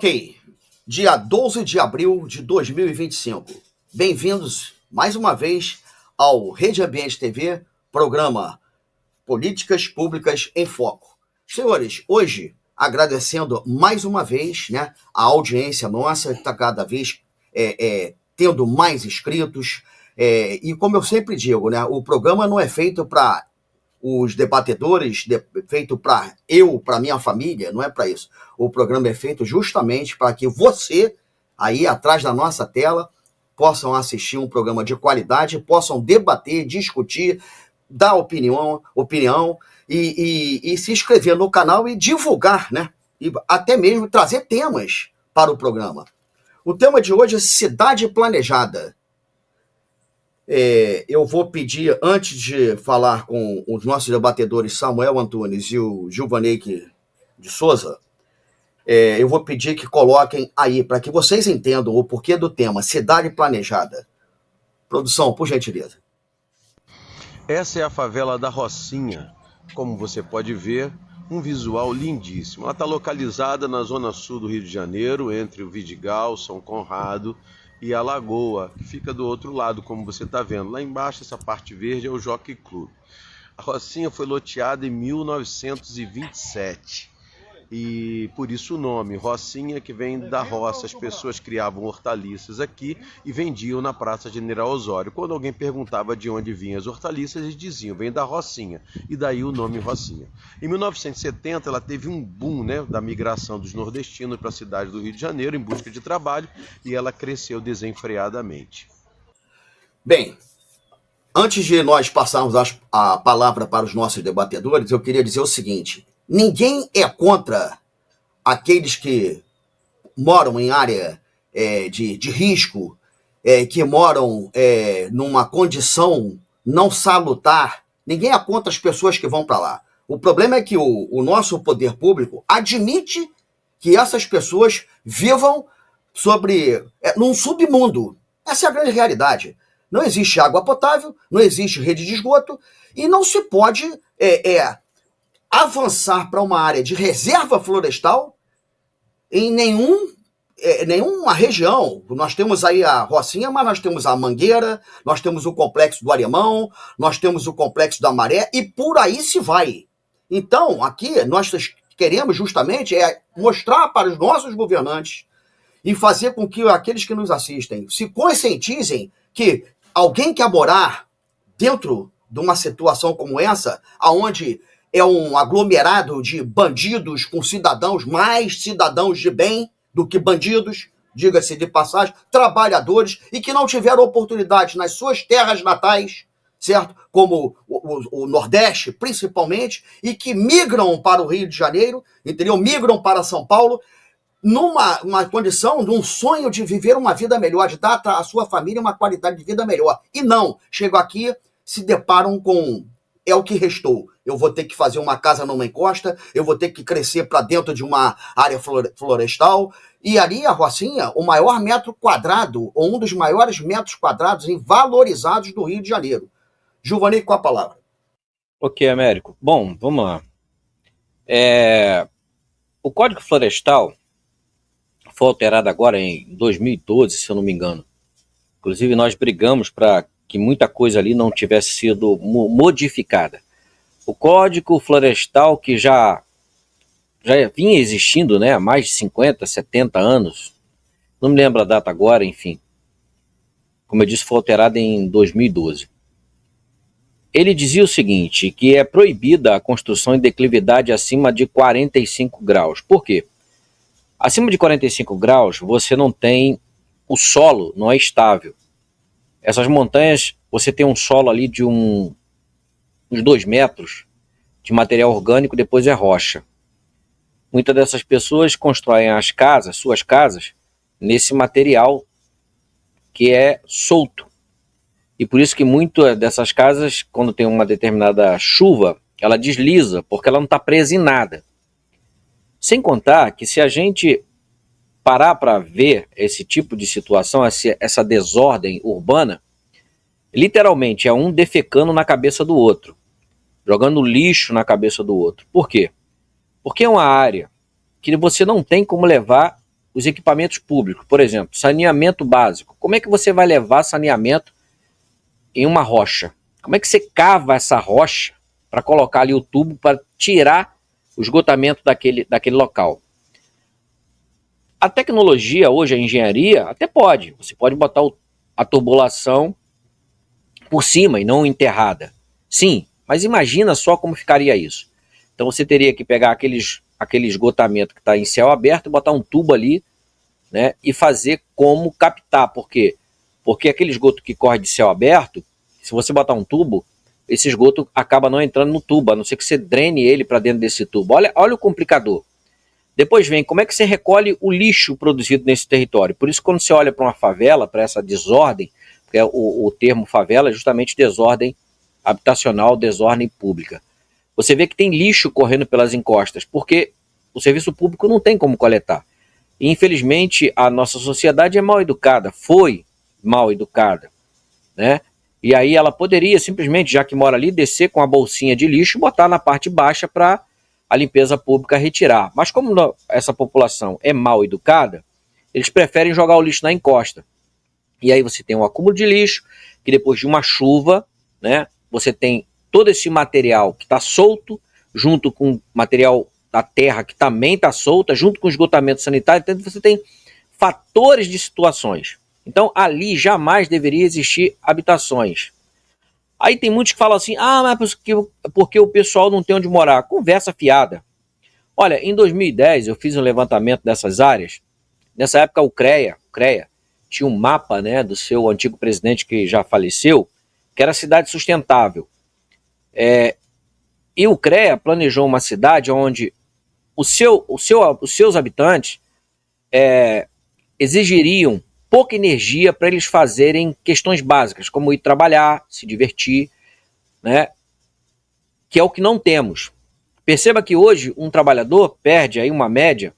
Ok, dia 12 de abril de 2025. Bem-vindos mais uma vez ao Rede Ambiente TV, programa Políticas Públicas em Foco. Senhores, hoje, agradecendo mais uma vez, né, a audiência nossa, que está cada vez tendo mais inscritos, e como eu sempre digo, né, o programa não é feito para os debatedores, feito para minha família, não é para isso. O programa é feito justamente para que você, aí atrás da nossa tela, possam assistir um programa de qualidade, possam debater, discutir, dar opinião e se inscrever no canal e divulgar, né? E até mesmo trazer temas para o programa. O tema de hoje é cidade planejada. Eu vou pedir, antes de falar com os nossos debatedores Samuel Antunes e o Gilvaneik de Souza, eu vou pedir que coloquem aí, para que vocês entendam o porquê do tema cidade planejada. Produção, por gentileza. Essa é a favela da Rocinha. Como você pode ver, um visual lindíssimo. Ela está localizada na zona sul do Rio de Janeiro, entre o Vidigal, São Conrado e a Lagoa, que fica do outro lado, como você está vendo. Lá embaixo, essa parte verde é o Jockey Club. A Rocinha foi loteada em 1927 e por isso o nome, Rocinha, que vem da roça. As pessoas criavam hortaliças aqui e vendiam na Praça General Osório. Quando alguém perguntava de onde vinham as hortaliças, eles diziam, vem da Rocinha, e daí o nome Rocinha. Em 1970, ela teve um boom, né, da migração dos nordestinos para a cidade do Rio de Janeiro em busca de trabalho, e ela cresceu desenfreadamente. Bem, antes de nós passarmos a palavra para os nossos debatedores, eu queria dizer o seguinte: ninguém é contra aqueles que moram em área de risco, que moram numa condição não salutar. Ninguém é contra as pessoas que vão para lá. O problema é que o nosso poder público admite que essas pessoas vivam num submundo. Essa é a grande realidade. Não existe água potável, não existe rede de esgoto, e não se pode avançar para uma área de reserva florestal em nenhuma região. Nós temos aí a Rocinha, mas nós temos a Mangueira, nós temos o Complexo do Alemão, nós temos o Complexo da Maré, e por aí se vai. Então, aqui, nós queremos justamente mostrar para os nossos governantes e fazer com que aqueles que nos assistem se conscientizem que alguém quer morar dentro de uma situação como essa, onde é um aglomerado de bandidos com cidadãos, mais cidadãos de bem do que bandidos, diga-se de passagem, trabalhadores, e que não tiveram oportunidade nas suas terras natais, certo? Como o Nordeste, principalmente, e que migram para o Rio de Janeiro, entendeu? Migram para São Paulo, numa condição, num sonho de viver uma vida melhor, de dar à sua família uma qualidade de vida melhor. E não, chegam aqui, se deparam com o que restou. Eu vou ter que fazer uma casa numa encosta, eu vou ter que crescer para dentro de uma área florestal, e ali a Rocinha, o maior metro quadrado, ou um dos maiores metros quadrados valorizados do Rio de Janeiro. Gilvaneik, com a palavra. Ok, Américo. Bom, vamos lá. O Código Florestal foi alterado agora em 2012, se eu não me engano. Inclusive, nós brigamos para que muita coisa ali não tivesse sido modificada. O Código Florestal, que já vinha existindo, né, há mais de 50, 70 anos, não me lembro a data agora, enfim. Como eu disse, foi alterado em 2012. Ele dizia o seguinte, que é proibida a construção em declividade acima de 45 graus. Por quê? Acima de 45 graus, você não tem... O solo não é estável. Essas montanhas, você tem um solo ali de uns 2 metros de material orgânico, depois é rocha. Muitas dessas pessoas constroem suas casas, nesse material que é solto. E por isso que muitas dessas casas, quando tem uma determinada chuva, ela desliza, porque ela não está presa em nada. Sem contar que se a gente parar para ver esse tipo de situação, essa desordem urbana, literalmente é um defecando na cabeça do outro, jogando lixo na cabeça do outro. Por quê? Porque é uma área que você não tem como levar os equipamentos públicos, por exemplo, saneamento básico. Como é que você vai levar saneamento em uma rocha? Como é que você cava essa rocha para colocar ali o tubo para tirar o esgotamento daquele local? A tecnologia hoje, a engenharia, até pode. Você pode botar a tubulação por cima e não enterrada. Sim, mas imagina só como ficaria isso. Então você teria que pegar aquele esgotamento que está em céu aberto e botar um tubo ali, né, e fazer como captar. Por quê? Porque aquele esgoto que corre de céu aberto, se você botar um tubo, esse esgoto acaba não entrando no tubo, a não ser que você drene ele para dentro desse tubo. Olha o complicador. Depois vem, como é que você recolhe o lixo produzido nesse território? Por isso, quando você olha para uma favela, para essa desordem, porque o termo favela é justamente desordem habitacional, desordem pública. Você vê que tem lixo correndo pelas encostas, porque o serviço público não tem como coletar. E, infelizmente, a nossa sociedade é mal educada, foi mal educada, né? E aí ela poderia simplesmente, já que mora ali, descer com a bolsinha de lixo e botar na parte baixa para a limpeza pública retirar. Mas como essa população é mal educada, eles preferem jogar o lixo na encosta. E aí você tem um acúmulo de lixo, que depois de uma chuva, né, você tem todo esse material que está solto, junto com material da terra que também está solta, junto com o esgotamento sanitário, então você tem fatores de situações. Então ali jamais deveria existir habitações. Aí tem muitos que falam assim, mas porque o pessoal não tem onde morar. Conversa fiada. Olha, em 2010 eu fiz um levantamento dessas áreas. Nessa época o CREA tinha um mapa, né, do seu antigo presidente que já faleceu, que era a cidade sustentável. E o CREA planejou uma cidade onde os seus habitantes exigiriam pouca energia para eles fazerem questões básicas, como ir trabalhar, se divertir, né? Que é o que não temos. Perceba que hoje um trabalhador perde aí uma média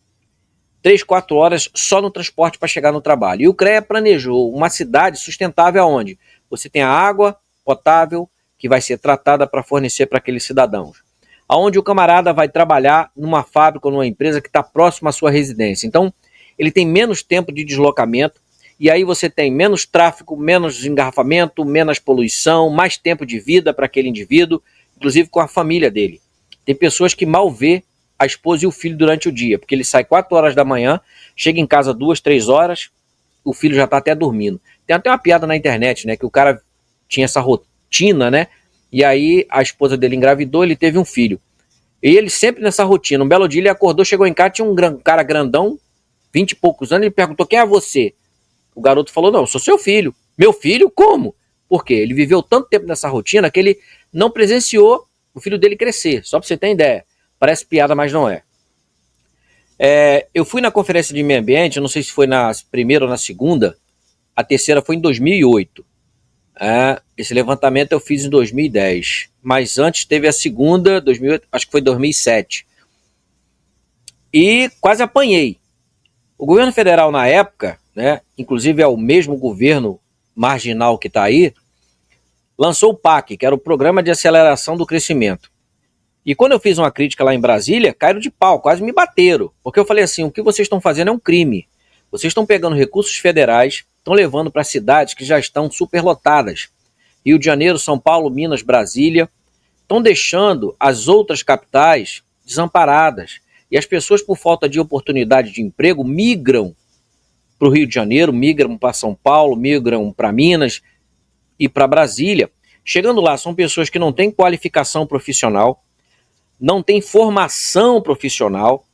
3, 4 horas só no transporte para chegar no trabalho. E o CREA planejou uma cidade sustentável onde você tem a água potável que vai ser tratada para fornecer para aqueles cidadãos. Aonde o camarada vai trabalhar numa fábrica ou numa empresa que está próxima à sua residência. Então, ele tem menos tempo de deslocamento, e aí você tem menos tráfego, menos engarrafamento, menos poluição, mais tempo de vida para aquele indivíduo, inclusive com a família dele. Tem pessoas que mal vê a esposa e o filho durante o dia, porque ele sai 4 horas da manhã, chega em casa 2, 3 horas, o filho já está até dormindo. Tem até uma piada na internet, né, que o cara tinha essa rotina, né, e aí a esposa dele engravidou, ele teve um filho. E ele sempre nessa rotina, um belo dia ele acordou, chegou em casa, tinha um cara grandão, 20 e poucos anos, ele perguntou, quem é você? O garoto falou, não, eu sou seu filho. Meu filho? Como? Por quê? Ele viveu tanto tempo nessa rotina que ele não presenciou o filho dele crescer. Só para você ter ideia. Parece piada, mas não é. Eu fui na conferência de meio ambiente, eu não sei se foi na primeira ou na segunda, a terceira foi em 2008. Esse levantamento eu fiz em 2010. Mas antes teve a segunda, 2008, acho que foi 2007. E quase apanhei. O governo federal na época, né, inclusive é o mesmo governo marginal que está aí, lançou o PAC, que era o Programa de Aceleração do Crescimento. E quando eu fiz uma crítica lá em Brasília, caíram de pau, quase me bateram. Porque eu falei assim, o que vocês estão fazendo é um crime. Vocês estão pegando recursos federais, estão levando para cidades que já estão superlotadas. Rio de Janeiro, São Paulo, Minas, Brasília, estão deixando as outras capitais desamparadas. E as pessoas, por falta de oportunidade de emprego, migram para o Rio de Janeiro, migram para São Paulo, migram para Minas e para Brasília. Chegando lá, são pessoas que não têm qualificação profissional, não têm formação profissional,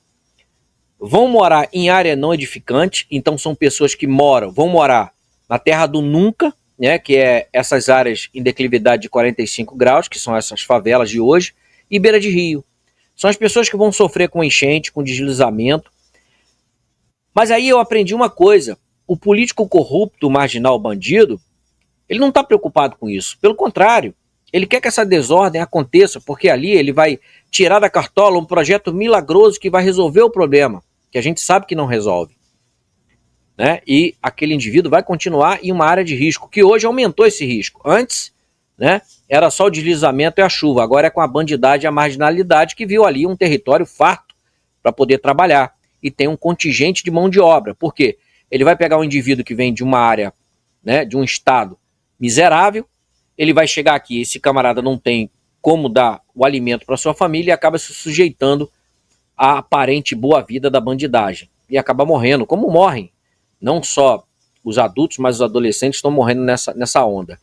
vão morar em área não edificante, então são pessoas que vão morar na terra do nunca, né, que é essas áreas em declividade de 45 graus, que são essas favelas de hoje, e beira de rio. São as pessoas que vão sofrer com enchente, com deslizamento. Mas aí eu aprendi uma coisa, o político corrupto, marginal, bandido, ele não está preocupado com isso. Pelo contrário, ele quer que essa desordem aconteça, porque ali ele vai tirar da cartola um projeto milagroso que vai resolver o problema, que a gente sabe que não resolve. Né? E aquele indivíduo vai continuar em uma área de risco, que hoje aumentou esse risco. Antes, né, era só o deslizamento e a chuva, agora é com a bandidagem e a marginalidade que viu ali um território farto para poder trabalhar. e tem um contingente de mão de obra. Por quê? Ele vai pegar um indivíduo que vem de uma área, né, de um estado miserável, ele vai chegar aqui, esse camarada não tem como dar o alimento para sua família e acaba se sujeitando à aparente boa vida da bandidagem. E acaba morrendo, como morrem. Não só os adultos, mas os adolescentes estão morrendo nessa onda.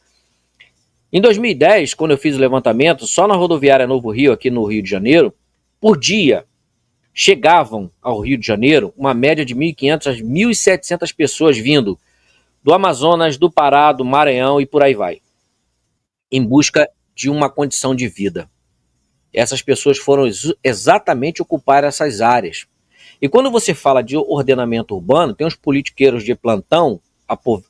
Em 2010, quando eu fiz o levantamento, só na rodoviária Novo Rio, aqui no Rio de Janeiro, por dia, chegavam ao Rio de Janeiro uma média de 1.500 a 1.700 pessoas vindo do Amazonas, do Pará, do Maranhão e por aí vai, em busca de uma condição de vida. Essas pessoas foram exatamente ocupar essas áreas. E quando você fala de ordenamento urbano, tem os politiqueiros de plantão,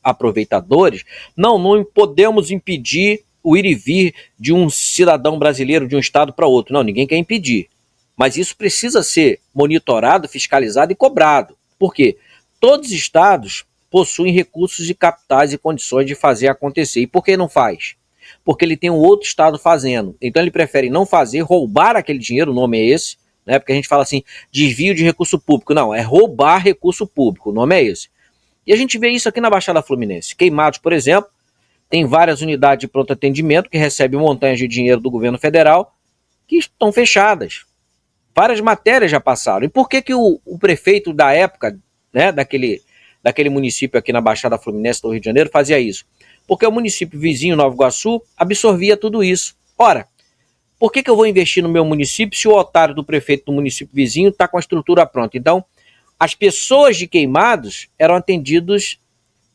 aproveitadores, não podemos impedir o ir e vir de um cidadão brasileiro de um estado para outro. Não, ninguém quer impedir. Mas isso precisa ser monitorado, fiscalizado e cobrado. Por quê? Todos os estados possuem recursos e capitais e condições de fazer acontecer. E por que não faz? Porque ele tem um outro estado fazendo. Então ele prefere não fazer, roubar aquele dinheiro, o nome é esse, né? Porque a gente fala assim, desvio de recurso público. Não, é roubar recurso público, o nome é esse. E a gente vê isso aqui na Baixada Fluminense. Queimados, por exemplo, tem várias unidades de pronto atendimento que recebem montanhas de dinheiro do governo federal que estão fechadas. Várias matérias já passaram. E por que o prefeito da época, né, daquele município aqui na Baixada Fluminense do Rio de Janeiro fazia isso? Porque o município vizinho, Nova Iguaçu, absorvia tudo isso. Ora, por que eu vou investir no meu município se o otário do prefeito do município vizinho está com a estrutura pronta? Então, as pessoas de Queimados eram atendidas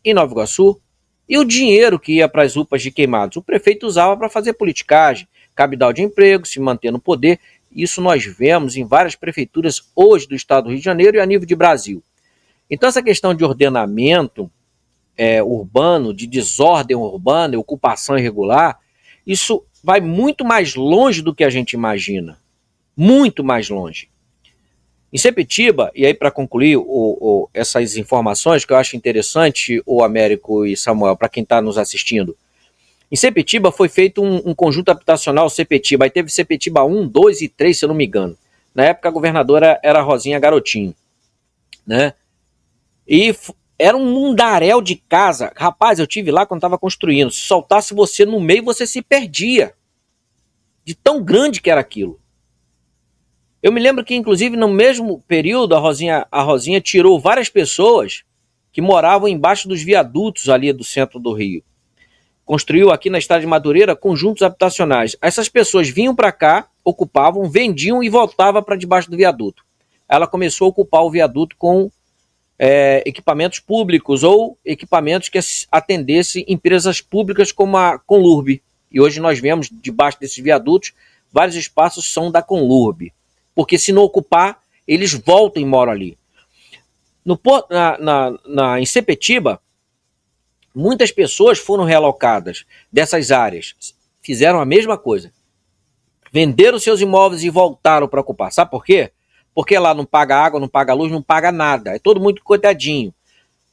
em Nova Iguaçu e o dinheiro que ia para as UPAs de Queimados, o prefeito usava para fazer politicagem, cabidal de emprego, se manter no poder. Isso nós vemos em várias prefeituras hoje do estado do Rio de Janeiro e a nível de Brasil. Então essa questão de ordenamento urbano, de desordem urbana, ocupação irregular, isso vai muito mais longe do que a gente imagina. Muito mais longe. Em Sepetiba, e aí para concluir essas informações que eu acho interessante, o Américo e Samuel, para quem está nos assistindo, em Sepetiba foi feito um conjunto habitacional Sepetiba, aí teve Sepetiba 1, 2 e 3, se eu não me engano. Na época a governadora era a Rosinha Garotinho, né? E era um mundaréu de casa. Rapaz, eu tive lá quando estava construindo. Se soltasse você no meio, você se perdia. De tão grande que era aquilo. Eu me lembro que, inclusive, no mesmo período, a Rosinha tirou várias pessoas que moravam embaixo dos viadutos ali do centro do Rio. Construiu aqui na Estrada de Madureira conjuntos habitacionais. Essas pessoas vinham para cá, ocupavam, vendiam e voltavam para debaixo do viaduto. Ela começou a ocupar o viaduto com equipamentos públicos ou equipamentos que atendessem empresas públicas como a Conlurb. E hoje nós vemos debaixo desses viadutos vários espaços são da Conlurb. Porque se não ocupar, eles voltam e moram ali. Em Sepetiba, muitas pessoas foram realocadas dessas áreas. Fizeram a mesma coisa. Venderam seus imóveis e voltaram para ocupar. Sabe por quê? Porque lá não paga água, não paga luz, não paga nada. É todo muito coitadinho.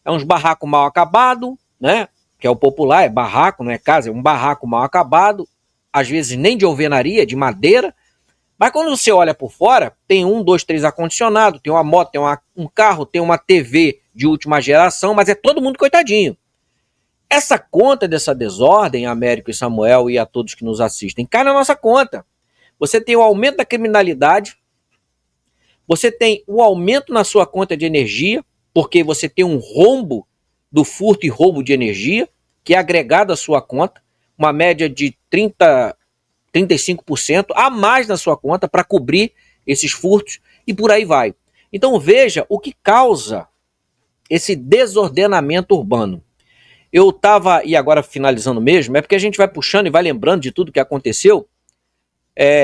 É uns barracos mal acabados, né? Que é o popular, é barraco, não é casa, é um barraco mal acabado. Às vezes nem de alvenaria, de madeira. Mas quando você olha por fora, tem 1, 2, 3 ar-condicionado, tem uma moto, tem um carro, tem uma TV de última geração, mas é todo mundo coitadinho. Essa conta dessa desordem, Américo e Samuel e a todos que nos assistem, cai na nossa conta. Você tem o aumento da criminalidade, você tem o aumento na sua conta de energia, porque você tem um rombo do furto e roubo de energia, que é agregado à sua conta, uma média de 35% a mais na sua conta para cobrir esses furtos e por aí vai. Então veja o que causa esse desordenamento urbano. Eu estava, e agora finalizando mesmo, é porque a gente vai puxando e vai lembrando de tudo que aconteceu.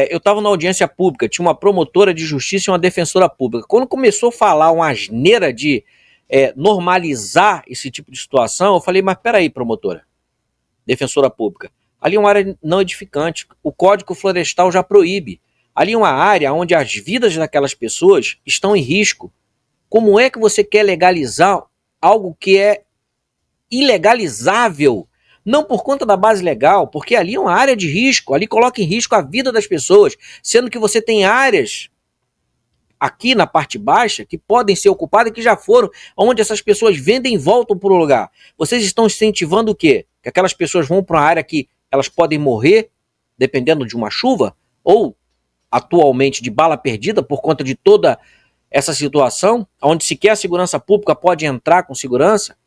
Eu estava na audiência pública, tinha uma promotora de justiça e uma defensora pública. Quando começou a falar uma asneira de normalizar esse tipo de situação, eu falei, mas peraí, promotora, defensora pública, ali é uma área não edificante, o Código Florestal já proíbe. Ali é uma área onde as vidas daquelas pessoas estão em risco. Como é que você quer legalizar algo que é ilegalizável? Não por conta da base legal, porque ali é uma área de risco, ali coloca em risco a vida das pessoas, sendo que você tem áreas aqui na parte baixa que podem ser ocupadas, que já foram, onde essas pessoas vendem e voltam para o lugar. Vocês estão incentivando o quê? Que aquelas pessoas vão para uma área que elas podem morrer, dependendo de uma chuva, ou atualmente de bala perdida por conta de toda essa situação, onde sequer a segurança pública pode entrar com segurança.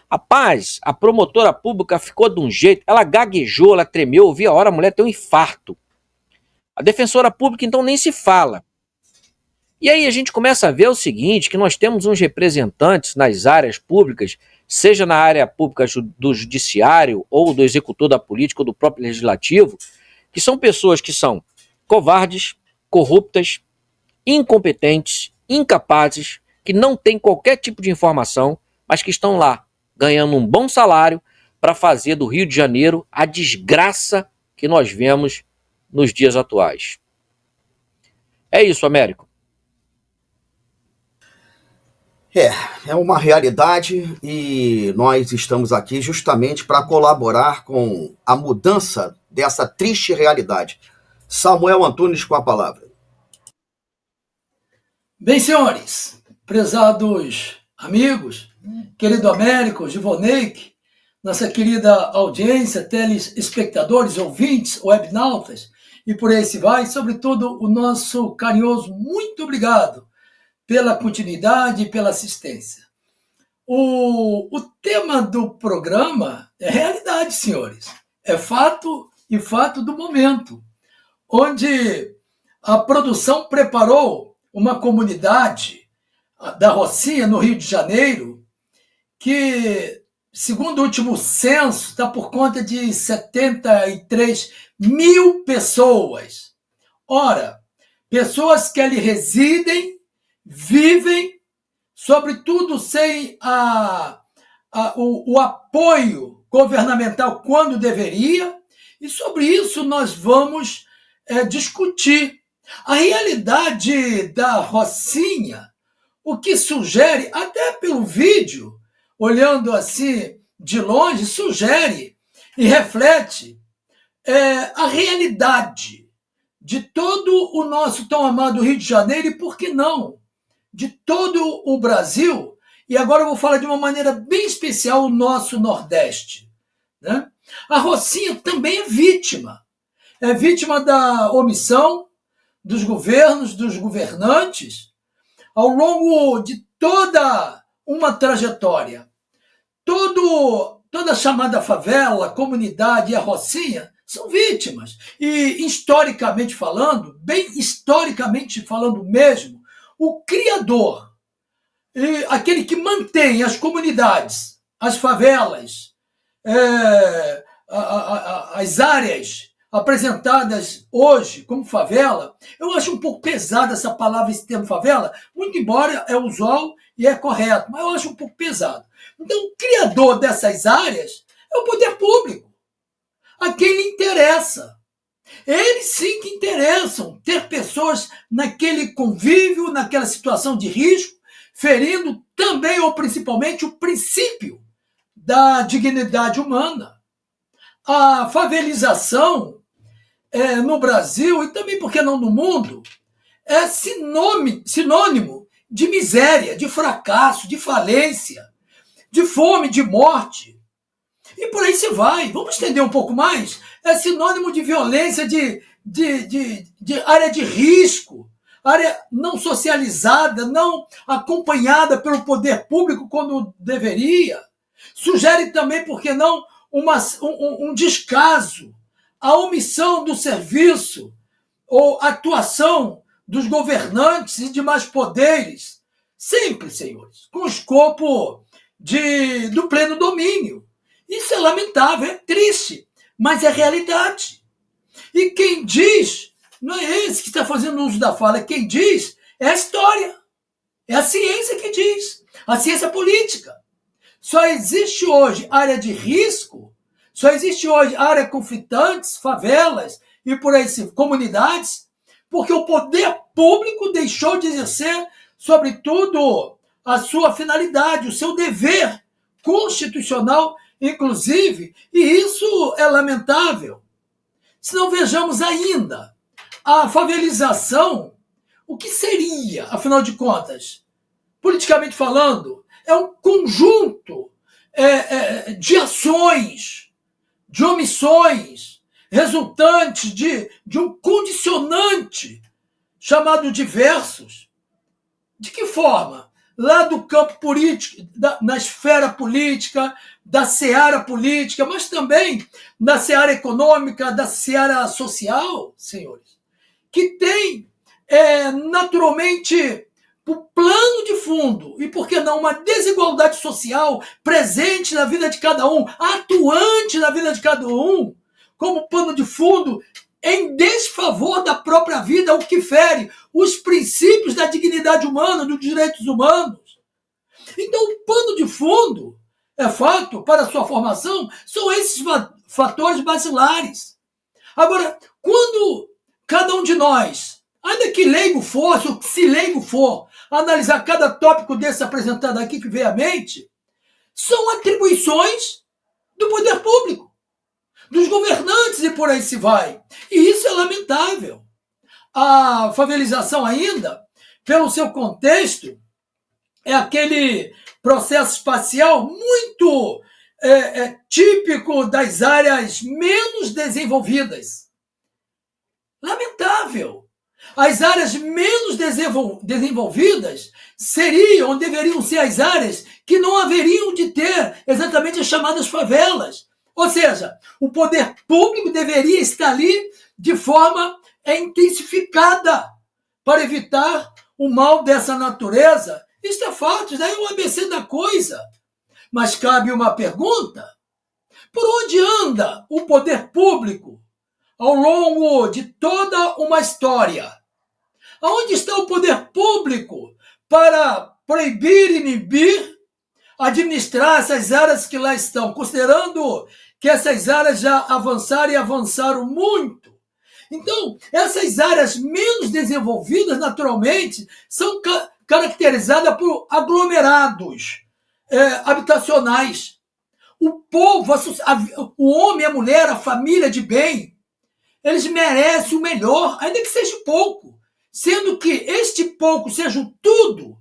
Rapaz, a promotora pública ficou de um jeito, ela gaguejou, ela tremeu, eu vi a hora a mulher ter um infarto. A defensora pública, então, nem se fala. E aí a gente começa a ver o seguinte, que nós temos uns representantes nas áreas públicas, seja na área pública do judiciário, ou do executor da política, ou do próprio legislativo, que são pessoas que são covardes, corruptas, incompetentes, incapazes, que não têm qualquer tipo de informação, mas que estão lá, ganhando um bom salário para fazer do Rio de Janeiro a desgraça que nós vemos nos dias atuais. É isso, Américo. É uma realidade e nós estamos aqui justamente para colaborar com a mudança dessa triste realidade. Samuel Antunes com a palavra. Bem, senhores, prezados amigos, querido Américo, Givoneik, nossa querida audiência, telespectadores, ouvintes, webnautas, e por aí se vai, sobretudo o nosso carinhoso muito obrigado pela continuidade e pela assistência. O tema do programa é realidade, senhores. É fato e fato do momento, onde a produção preparou uma comunidade da Rocinha, no Rio de Janeiro, que, segundo o último censo, está por conta de 73 mil pessoas. Ora, pessoas que ali residem, vivem, sobretudo sem o apoio governamental quando deveria, e sobre isso nós vamos discutir. A realidade da Rocinha, o que sugere, até pelo vídeo, olhando assim de longe, sugere e reflete a realidade de todo o nosso tão amado Rio de Janeiro e, por que não, de todo o Brasil, e agora eu vou falar de uma maneira bem especial o nosso Nordeste, né? A Rocinha também é vítima da omissão dos governos, dos governantes, ao longo de toda uma trajetória. Toda a chamada favela, comunidade e a Rocinha são vítimas. E, historicamente falando, bem historicamente falando mesmo, o criador, aquele que mantém as comunidades, as favelas, as áreas apresentadas hoje como favela, eu acho um pouco pesada essa palavra, esse termo favela, muito embora é usual e é correto, mas eu acho um pouco pesado. Então, o criador dessas áreas é o poder público, a quem lhe interessa. Eles sim que interessam ter pessoas naquele convívio, naquela situação de risco, ferindo também ou principalmente o princípio da dignidade humana. A favelização no Brasil, e também, por que não, no mundo, é sinônimo de miséria, de fracasso, de falência, de fome, de morte. E por aí se vai. Vamos estender um pouco mais? É sinônimo de violência, de área de risco, área não socializada, não acompanhada pelo poder público quando deveria. Sugere também, por que não, um descaso, a omissão do serviço ou atuação dos governantes e demais poderes, sempre, senhores, com o escopo do pleno domínio. Isso é lamentável, é triste, mas é realidade. E quem diz, não é esse que está fazendo uso da fala, quem diz é a história, é a ciência que diz, a ciência política. Só existe hoje área de risco, só existe hoje área conflitantes, favelas e por aí comunidades, porque o poder público deixou de exercer, sobretudo, a sua finalidade, o seu dever constitucional, inclusive, e isso é lamentável. Se não vejamos ainda a favelização, o que seria, afinal de contas, politicamente falando, é um conjunto de ações, de omissões, resultantes de um condicionante chamado diversos. De que forma? Lá do campo político, na esfera política, da seara política, mas também na seara econômica, da seara social, senhores, que tem naturalmente o plano de fundo, e por que não uma desigualdade social presente na vida de cada um, atuante na vida de cada um, como pano de fundo, em desfavor da própria vida, o que fere os princípios da dignidade humana, dos direitos humanos. Então, o pano de fundo, é fato, para a sua formação, são esses fatores basilares. Agora, quando cada um de nós, ainda que leigo fosse, ou se leigo for, analisar cada tópico desse apresentado aqui que veio à mente, são atribuições do poder público, dos governantes e por aí se vai. E isso é lamentável. A favelização ainda, pelo seu contexto, é aquele processo espacial muito típico das áreas menos desenvolvidas. Lamentável. As áreas menos desenvolvidas deveriam ser as áreas que não haveriam de ter exatamente as chamadas favelas. Ou seja, o poder público deveria estar ali de forma intensificada para evitar o mal dessa natureza. Isso é fato, isso é o ABC da coisa. Mas cabe uma pergunta: por onde anda o poder público ao longo de toda uma história? Aonde está o poder público para proibir, inibir, administrar essas áreas que lá estão, considerando que essas áreas já avançaram e avançaram muito? Então, essas áreas menos desenvolvidas, naturalmente, são caracterizadas por aglomerados habitacionais. O povo, o homem, a mulher, a família de bem, eles merecem o melhor, ainda que seja pouco. Sendo que este pouco seja o tudo,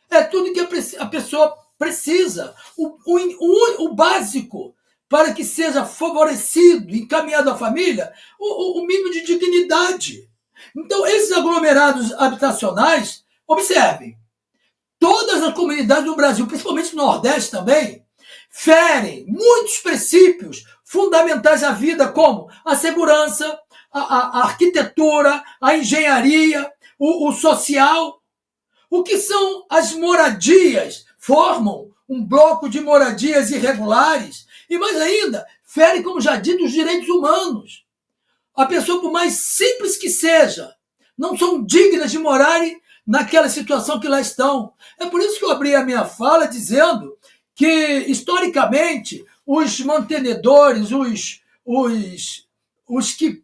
é tudo que a pessoa precisa. O básico para que seja favorecido, encaminhado à família, o mínimo de dignidade. Então, esses aglomerados habitacionais, observem, todas as comunidades do Brasil, principalmente no Nordeste também, ferem muitos princípios fundamentais à vida, como a segurança, a arquitetura, a engenharia, o social. O que são as moradias? Formam um bloco de moradias irregulares e, mais ainda, ferem, como já dito, os direitos humanos. A pessoa, por mais simples que seja, não são dignas de morarem naquela situação que lá estão. É por isso que eu abri a minha fala dizendo que, historicamente, os mantenedores, os que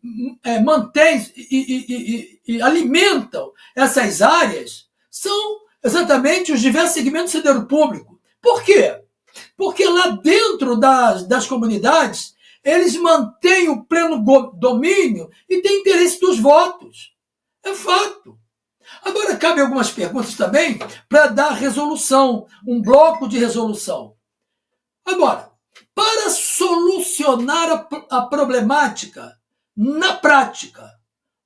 mantêm e alimentam essas áreas são exatamente os diversos segmentos do setor público. Por quê? Porque lá dentro das comunidades, eles mantêm o pleno domínio e têm interesse dos votos. É fato. Agora, cabe algumas perguntas também para dar resolução, um bloco de resolução. Agora, para solucionar a problemática na prática,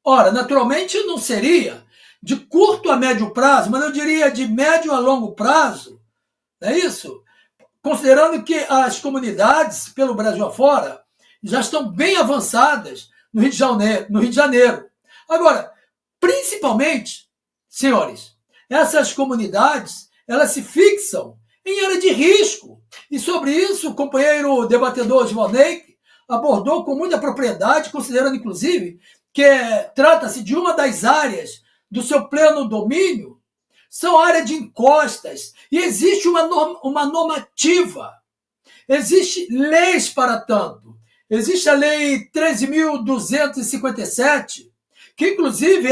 ora, naturalmente não seria de curto a médio prazo, mas eu diria de médio a longo prazo, não é isso? Considerando que as comunidades, pelo Brasil afora, já estão bem avançadas no Rio de Janeiro. Agora, principalmente, senhores, essas comunidades, elas se fixam em área de risco. E sobre isso, o companheiro debatedor Oswaldney abordou com muita propriedade, considerando, inclusive, que trata-se de uma das áreas do seu pleno domínio, são áreas de encostas, e existe uma normativa, existe leis para tanto. Existe a Lei 13.257, que, inclusive,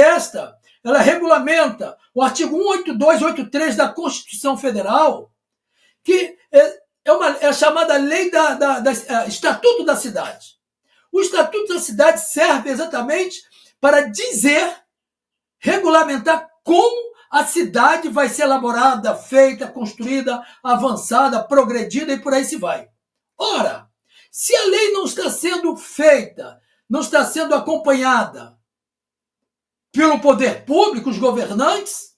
ela regulamenta o artigo 182 e 183 da Constituição Federal, que é a chamada Lei Estatuto da Cidade. O Estatuto da Cidade serve exatamente para regulamentar como a cidade vai ser elaborada, feita, construída, avançada, progredida e por aí se vai. Ora, se a lei não está sendo feita, não está sendo acompanhada pelo poder público, os governantes,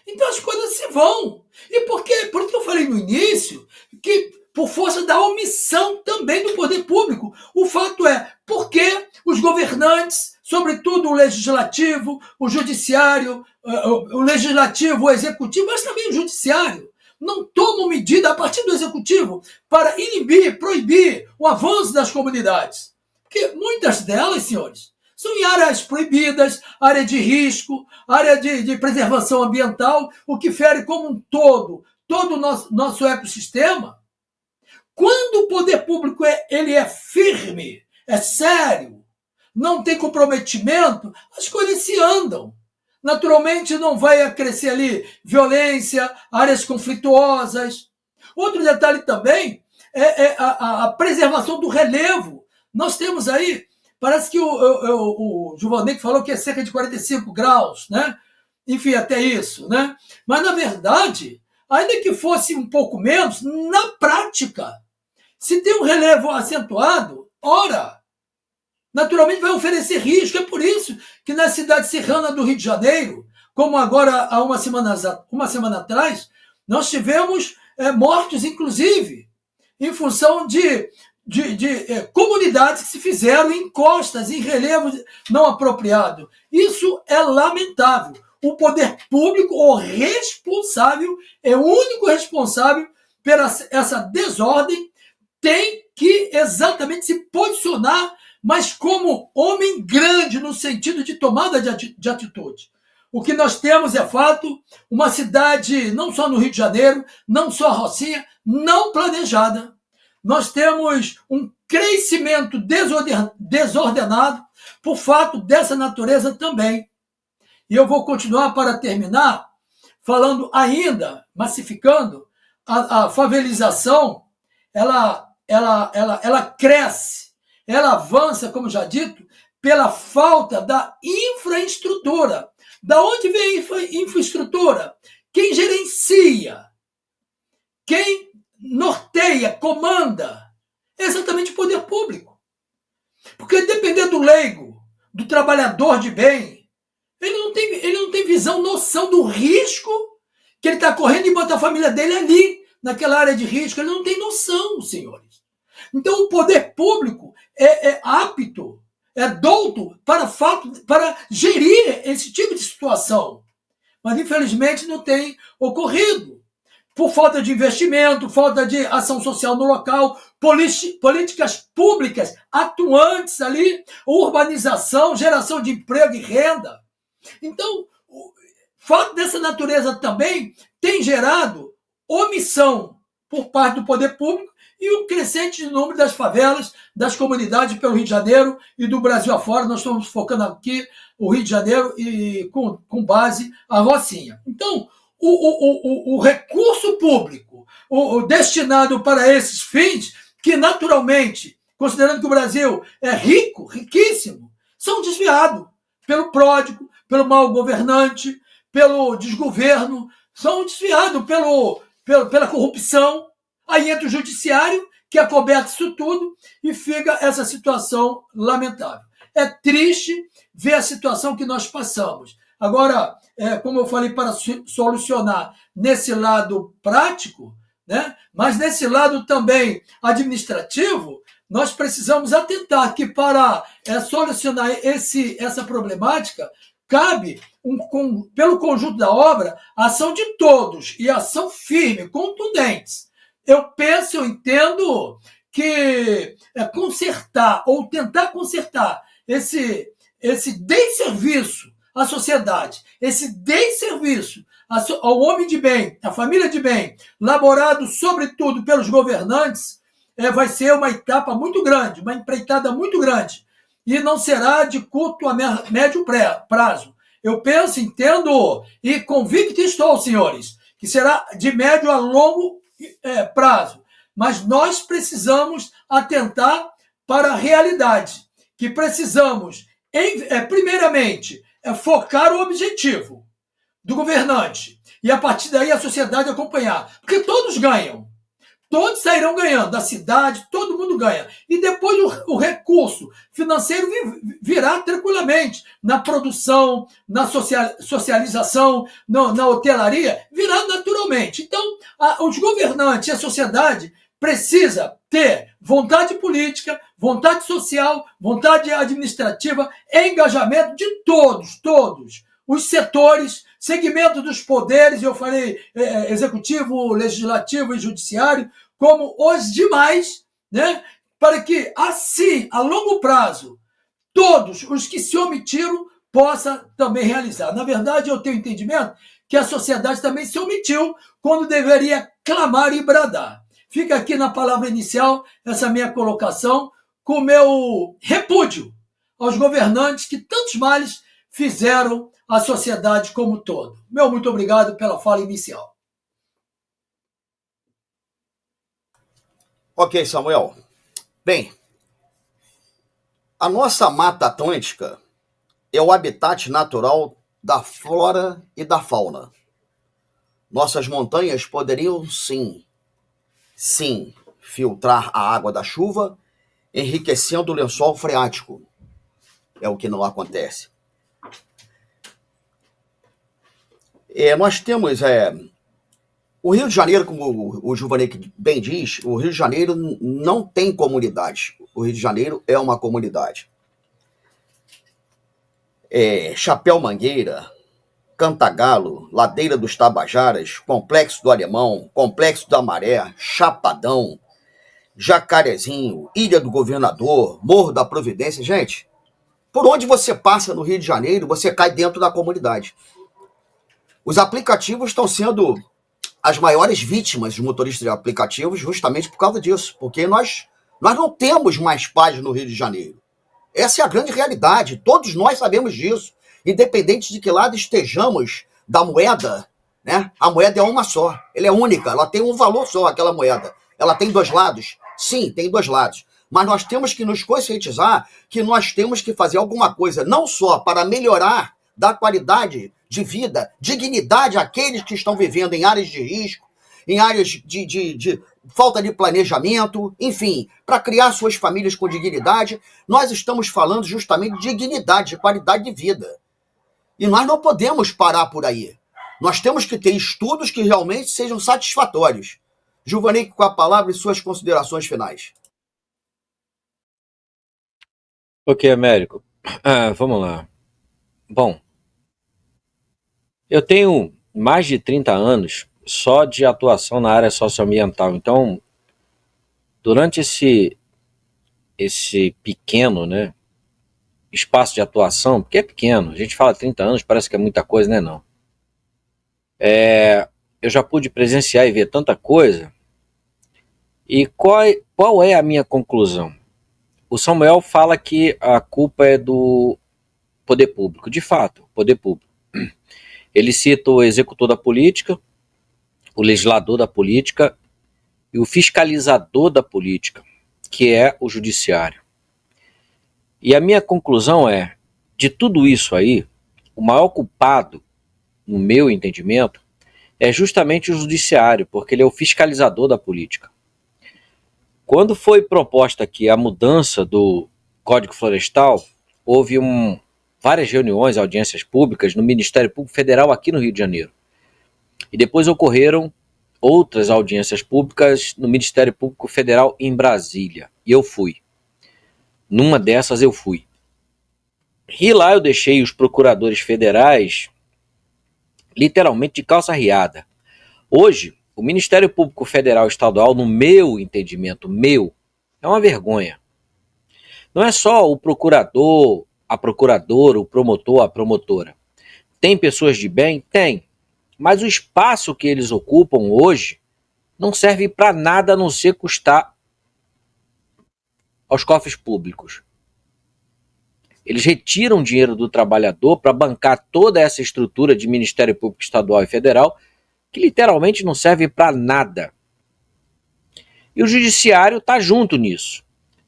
então as coisas se vão. E por isso que eu falei no início que por força da omissão também do poder público. O fato é, porque os governantes, sobretudo o legislativo, o judiciário, o legislativo, o executivo, mas também o judiciário, não tomam medida a partir do executivo para inibir, proibir o avanço das comunidades. Porque muitas delas, senhores, são em áreas proibidas, área de risco, área de preservação ambiental, o que fere como um todo o nosso ecossistema. Quando o poder público ele é firme, é sério, não tem comprometimento, as coisas se andam. Naturalmente não vai crescer ali violência, áreas conflituosas. Outro detalhe também é a preservação do relevo. Nós temos aí, parece que o Giovanni falou que é cerca de 45 graus, né? Enfim, até isso, né? Mas, na verdade, ainda que fosse um pouco menos, na prática, se tem um relevo acentuado, ora, naturalmente vai oferecer risco. É por isso que na cidade serrana do Rio de Janeiro, como agora há uma semana atrás, nós tivemos mortos, inclusive, em função de comunidades que se fizeram em costas, em relevos não apropriados. Isso é lamentável. O poder público, o responsável, é o único responsável por essa desordem, tem que exatamente se posicionar, mas como homem grande no sentido de tomada de atitude. O que nós temos é fato, uma cidade, não só no Rio de Janeiro, não só a Rocinha, não planejada. Nós temos um crescimento desordenado por fato dessa natureza também. E eu vou continuar para terminar falando ainda, massificando, a favelização, ela cresce, ela avança, como já dito, pela falta da infraestrutura. Da onde vem a infraestrutura? Quem gerencia, quem norteia, comanda, é exatamente o poder público. Porque dependendo do leigo, do trabalhador de bem, ele não tem visão, noção do risco que ele está correndo e bota a família dele ali, naquela área de risco. Ele não tem noção, senhores. Então o poder público é apto, é douto para gerir esse tipo de situação. Mas infelizmente não tem ocorrido. Por falta de investimento, falta de ação social no local, políticas públicas atuantes ali, urbanização, geração de emprego e renda. Então, o fato dessa natureza também tem gerado omissão por parte do poder público e um crescente número das favelas, das comunidades pelo Rio de Janeiro e do Brasil afora. Nós estamos focando aqui o Rio de Janeiro e com base a Rocinha. Então, o recurso público o destinado para esses fins, que naturalmente, considerando que o Brasil é rico, riquíssimo, são desviados pelo pródigo, pelo mau governante, pelo desgoverno, são desviados pela corrupção. Aí entra o judiciário, que acoberta isso tudo, e fica essa situação lamentável. É triste ver a situação que nós passamos. Agora, como eu falei, para solucionar nesse lado prático, né, mas nesse lado também administrativo, nós precisamos atentar que para solucionar essa problemática, cabe, pelo conjunto da obra, a ação de todos e ação firme, contundentes. Eu entendo que consertar ou tentar consertar esse desserviço à sociedade, esse desserviço ao homem de bem, à família de bem, laborado sobretudo pelos governantes, vai ser uma etapa muito grande, uma empreitada muito grande, e não será de curto a médio prazo. Eu entendo e convicto estou, senhores, que será de médio a longo prazo. Mas nós precisamos atentar para a realidade, que precisamos, primeiramente, focar o objetivo. do governante. E a partir daí a sociedade acompanhar. Porque todos ganham. Todos sairão ganhando, a cidade, todo mundo ganha. E depois o recurso financeiro virá tranquilamente na produção, na socialização, na hotelaria, virá naturalmente. Então, os governantes e a sociedade precisa ter vontade política, vontade social, vontade administrativa, engajamento de todos os setores, segmento dos poderes, eu falei executivo, legislativo e judiciário, como os demais, né, para que, assim, a longo prazo, todos os que se omitiram possam também realizar. Na verdade, eu tenho entendimento que a sociedade também se omitiu quando deveria clamar e bradar. Fica aqui na palavra inicial essa minha colocação com o meu repúdio aos governantes que tantos males fizeram a sociedade como um todo. Meu muito obrigado pela fala inicial. Ok, Samuel. Bem, a nossa Mata Atlântica é o habitat natural da flora e da fauna. Nossas montanhas poderiam, sim, filtrar a água da chuva, enriquecendo o lençol freático. É o que não acontece. Nós temos o Rio de Janeiro, como o Giovanni bem diz, o Rio de Janeiro não tem comunidade. O Rio de Janeiro é uma comunidade. Chapéu Mangueira, Cantagalo, Ladeira dos Tabajaras, Complexo do Alemão, Complexo da Maré, Chapadão, Jacarezinho, Ilha do Governador, Morro da Providência. Gente, por onde você passa no Rio de Janeiro, você cai dentro da comunidade. Os aplicativos estão sendo as maiores vítimas dos motoristas de aplicativos justamente por causa disso, porque nós não temos mais paz no Rio de Janeiro. Essa é a grande realidade, todos nós sabemos disso, independente de que lado estejamos da moeda, né? A moeda é uma só, ela é única, ela tem um valor só, aquela moeda. Ela tem dois lados? Sim, tem dois lados. Mas nós temos que nos conscientizar que nós temos que fazer alguma coisa, não só para melhorar da qualidade de vida, dignidade àqueles que estão vivendo em áreas de risco, em áreas de falta de planejamento, enfim, para criar suas famílias com dignidade. Nós estamos falando justamente de dignidade, de qualidade de vida. E nós não podemos parar por aí. Nós temos que ter estudos que realmente sejam satisfatórios. Giovanni, com a palavra e suas considerações finais. Ok, Américo. Vamos lá. Bom, eu tenho mais de 30 anos só de atuação na área socioambiental. Então, durante esse pequeno, né, espaço de atuação, porque é pequeno, a gente fala 30 anos, parece que é muita coisa, né? Não. Eu já pude presenciar e ver tanta coisa. E qual é a minha conclusão? O Samuel fala que a culpa é do poder público. De fato, poder público. Ele cita o executor da política, o legislador da política e o fiscalizador da política, que é o judiciário. E a minha conclusão é, de tudo isso aí, o maior culpado, no meu entendimento, é justamente o judiciário, porque ele é o fiscalizador da política. Quando foi proposta aqui a mudança do Código Florestal, houve várias reuniões, audiências públicas no Ministério Público Federal aqui no Rio de Janeiro. E depois ocorreram outras audiências públicas no Ministério Público Federal em Brasília. E eu fui. Numa dessas eu fui. E lá eu deixei os procuradores federais literalmente de calça riada. Hoje, o Ministério Público Federal Estadual, no meu entendimento, é uma vergonha. Não é só o procurador, a procuradora, o promotor, a promotora. Tem pessoas de bem? Tem. Mas o espaço que eles ocupam hoje não serve para nada a não ser custar aos cofres públicos. Eles retiram dinheiro do trabalhador para bancar toda essa estrutura de Ministério Público Estadual e Federal, que literalmente não serve para nada. E o judiciário está junto nisso.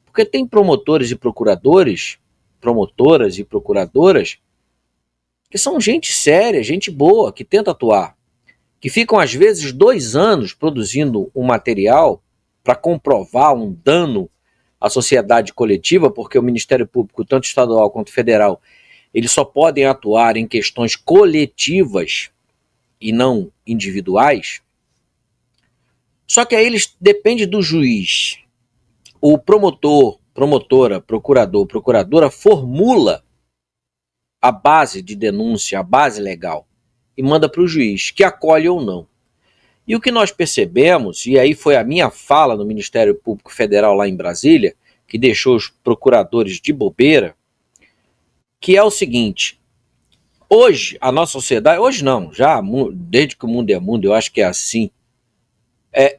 Porque tem promotores e procuradores, promotoras e procuradoras, que são gente séria, gente boa, que tenta atuar, que ficam às vezes 2 anos produzindo um material para comprovar um dano à sociedade coletiva, porque o Ministério Público, tanto estadual quanto federal, eles só podem atuar em questões coletivas e não individuais. Só que aí eles dependem do juiz. O promotor, promotora, procurador, procuradora formula a base de denúncia, a base legal, e manda para o juiz, que acolhe ou não. E o que nós percebemos, e aí foi a minha fala no Ministério Público Federal lá em Brasília, que deixou os procuradores de bobeira, que é o seguinte: hoje a nossa sociedade, hoje não, já desde que o mundo é mundo, eu acho que é assim,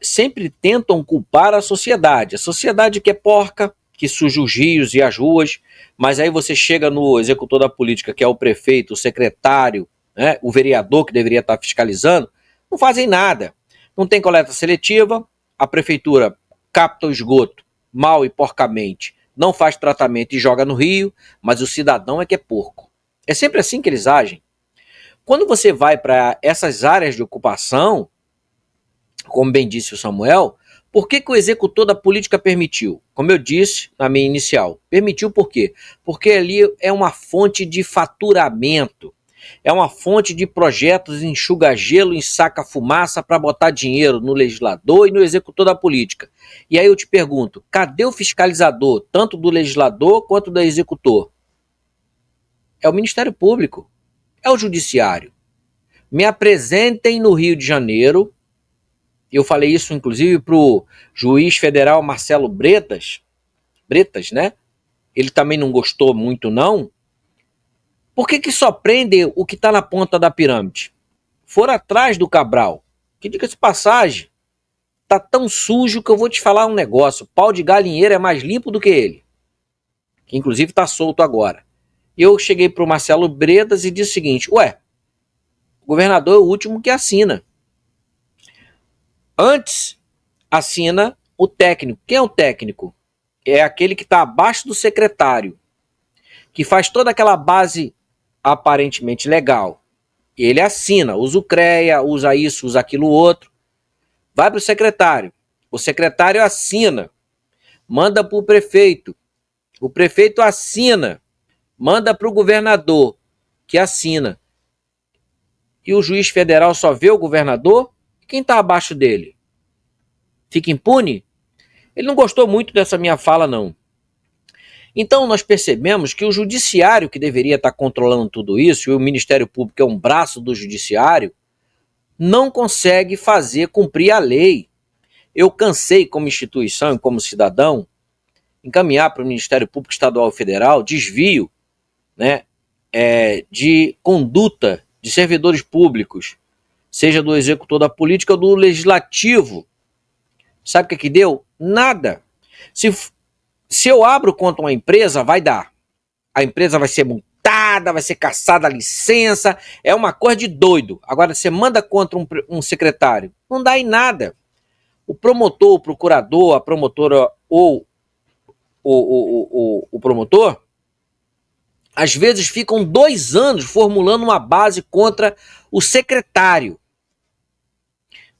sempre tentam culpar a sociedade que é porca, que suja os rios e as ruas, mas aí você chega no executor da política, que é o prefeito, o secretário, né, o vereador que deveria estar fiscalizando, não fazem nada. Não tem coleta seletiva, a prefeitura capta o esgoto mal e porcamente, não faz tratamento e joga no rio, mas o cidadão é que é porco. É sempre assim que eles agem. Quando você vai para essas áreas de ocupação, como bem disse o Samuel, por que o executor da política permitiu? Como eu disse na minha inicial, permitiu por quê? Porque ali é uma fonte de faturamento, é uma fonte de projetos enxuga-gelo, ensaca-fumaça para botar dinheiro no legislador e no executor da política. E aí eu te pergunto, cadê o fiscalizador, tanto do legislador quanto do executor? É o Ministério Público, é o Judiciário. Me apresentem no Rio de Janeiro. Eu falei isso, inclusive, para o juiz federal Marcelo Bretas, né? Ele também não gostou muito, não. Por que só prende o que está na ponta da pirâmide? Foram atrás do Cabral, que, diga-se de passagem, tá tão sujo que eu vou te falar um negócio. O pau de galinheiro é mais limpo do que ele, que inclusive está solto agora. Eu cheguei para o Marcelo Bretas e disse o seguinte: ué, o governador é o último que assina. Antes, assina o técnico. Quem é o técnico? É aquele que está abaixo do secretário, que faz toda aquela base aparentemente legal. Ele assina, usa o CREA, usa isso, usa aquilo outro. Vai para o secretário. O secretário assina, manda para o prefeito assina, manda para o governador, que assina. E o juiz federal só vê o governador? Quem está abaixo dele? Fica impune? Ele não gostou muito dessa minha fala, não. Então nós percebemos que o judiciário, que deveria estar controlando tudo isso, e o Ministério Público é um braço do judiciário, não consegue fazer cumprir a lei. Eu cansei, como instituição e como cidadão, encaminhar para o Ministério Público Estadual e Federal desvio, né, de conduta de servidores públicos, seja do executor da política ou do legislativo. Sabe o que deu? Nada. Se eu abro contra uma empresa, vai dar. A empresa vai ser multada, vai ser cassada a licença, é uma coisa de doido. Agora, você manda contra um secretário, não dá em nada. O promotor, o procurador, a promotora ou o promotor, às vezes ficam 2 anos formulando uma base contra o secretário.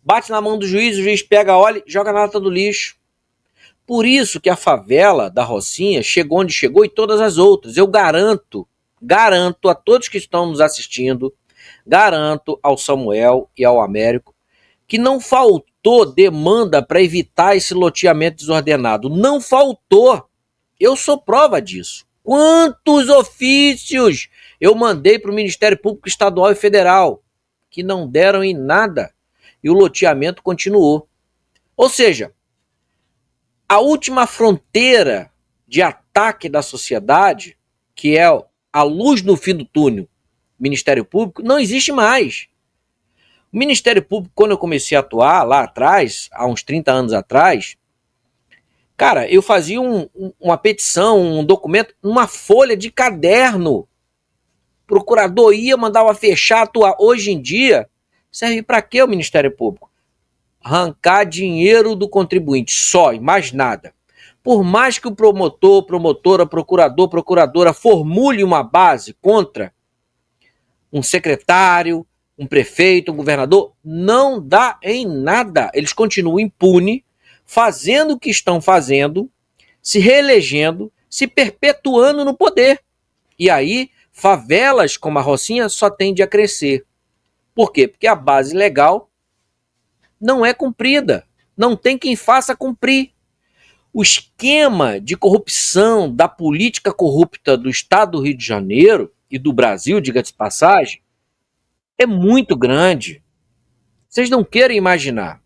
Bate na mão do juiz, o juiz pega, olha, joga na lata do lixo. Por isso que a favela da Rocinha chegou onde chegou e todas as outras. Eu garanto a todos que estão nos assistindo, garanto ao Samuel e ao Américo, que não faltou demanda para evitar esse loteamento desordenado. Não faltou. Eu sou prova disso. Quantos ofícios eu mandei para o Ministério Público Estadual e Federal que não deram em nada e o loteamento continuou. Ou seja, a última fronteira de ataque da sociedade, que é a luz no fim do túnel, Ministério Público, não existe mais. O Ministério Público, quando eu comecei a atuar lá atrás, há uns 30 anos atrás, cara, eu fazia uma petição, um documento, uma folha de caderno. O procurador ia, mandava fechar, atuar. Hoje em dia, serve para quê o Ministério Público? Arrancar dinheiro do contribuinte, só e mais nada. Por mais que o promotor, promotora, procurador, procuradora formule uma base contra um secretário, um prefeito, um governador, não dá em nada. Eles continuam impunes, fazendo o que estão fazendo, se reelegendo, se perpetuando no poder. E aí, favelas como a Rocinha só tende a crescer. Por quê? Porque a base legal não é cumprida. Não tem quem faça cumprir. O esquema de corrupção da política corrupta do Estado do Rio de Janeiro e do Brasil, diga-se de passagem, é muito grande. Vocês não querem imaginar.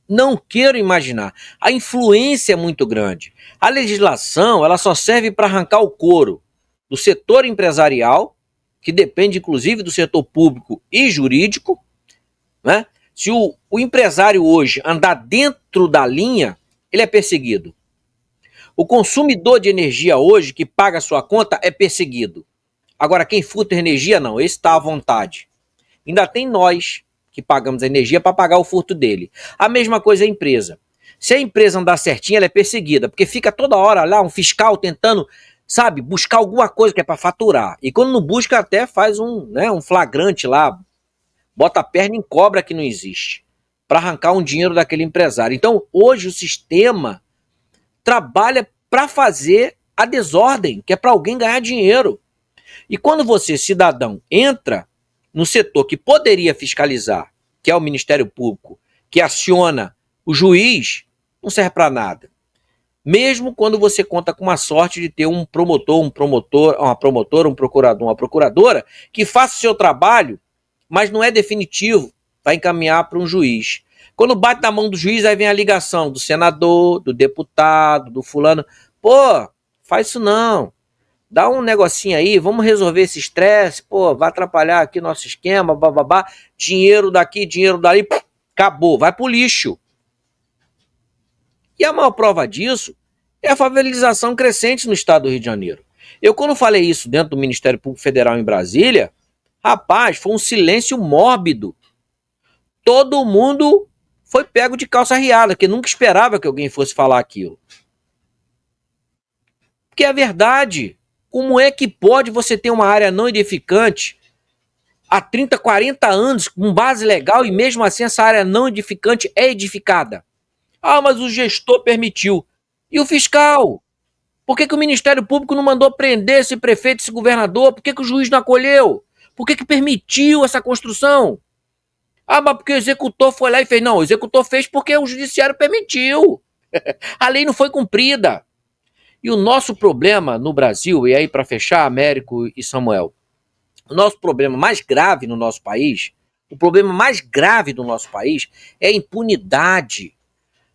Não quero imaginar. A influência é muito grande. A legislação, ela só serve para arrancar o couro do setor empresarial, que depende inclusive do setor público e jurídico, né? Se o empresário hoje andar dentro da linha, ele é perseguido. O consumidor de energia hoje, que paga a sua conta, é perseguido. Agora, quem furta energia, não. Esse está à vontade. Ainda tem nós que pagamos a energia para pagar o furto dele. A mesma coisa é a empresa. Se a empresa andar certinha, ela é perseguida, porque fica toda hora lá um fiscal tentando, sabe, buscar alguma coisa que é para faturar. E quando não busca, até faz um flagrante lá, bota a perna em cobra que não existe, para arrancar um dinheiro daquele empresário. Então, hoje o sistema trabalha para fazer a desordem, que é para alguém ganhar dinheiro. E quando você, cidadão, entra no setor que poderia fiscalizar, que é o Ministério Público, que aciona o juiz, não serve para nada. Mesmo quando você conta com uma sorte de ter um promotor, uma promotora, um procurador, uma procuradora, que faça o seu trabalho, mas não é definitivo, vai encaminhar para um juiz. Quando bate na mão do juiz, aí vem a ligação do senador, do deputado, do fulano. Pô, faz isso não. Dá um negocinho aí, vamos resolver esse estresse, pô, vai atrapalhar aqui nosso esquema, bababá, dinheiro daqui, dinheiro dali, acabou, vai pro lixo. E a maior prova disso é a favelização crescente no estado do Rio de Janeiro. Eu, quando falei isso dentro do Ministério Público Federal em Brasília, rapaz, foi um silêncio mórbido. Todo mundo foi pego de calça riada, que nunca esperava que alguém fosse falar aquilo. Porque é verdade. Como é que pode você ter uma área não edificante há 30, 40 anos com base legal e mesmo assim essa área não edificante é edificada? Ah, mas o gestor permitiu. E o fiscal? Por que o Ministério Público não mandou prender esse prefeito, esse governador? Por que o juiz não acolheu? Por que permitiu essa construção? Ah, mas porque o executor foi lá e fez. Não, o executor fez porque o judiciário permitiu. A lei não foi cumprida. E o nosso problema no Brasil, e aí para fechar, Américo e Samuel, o nosso problema mais grave no nosso país, o problema mais grave do nosso país é a impunidade.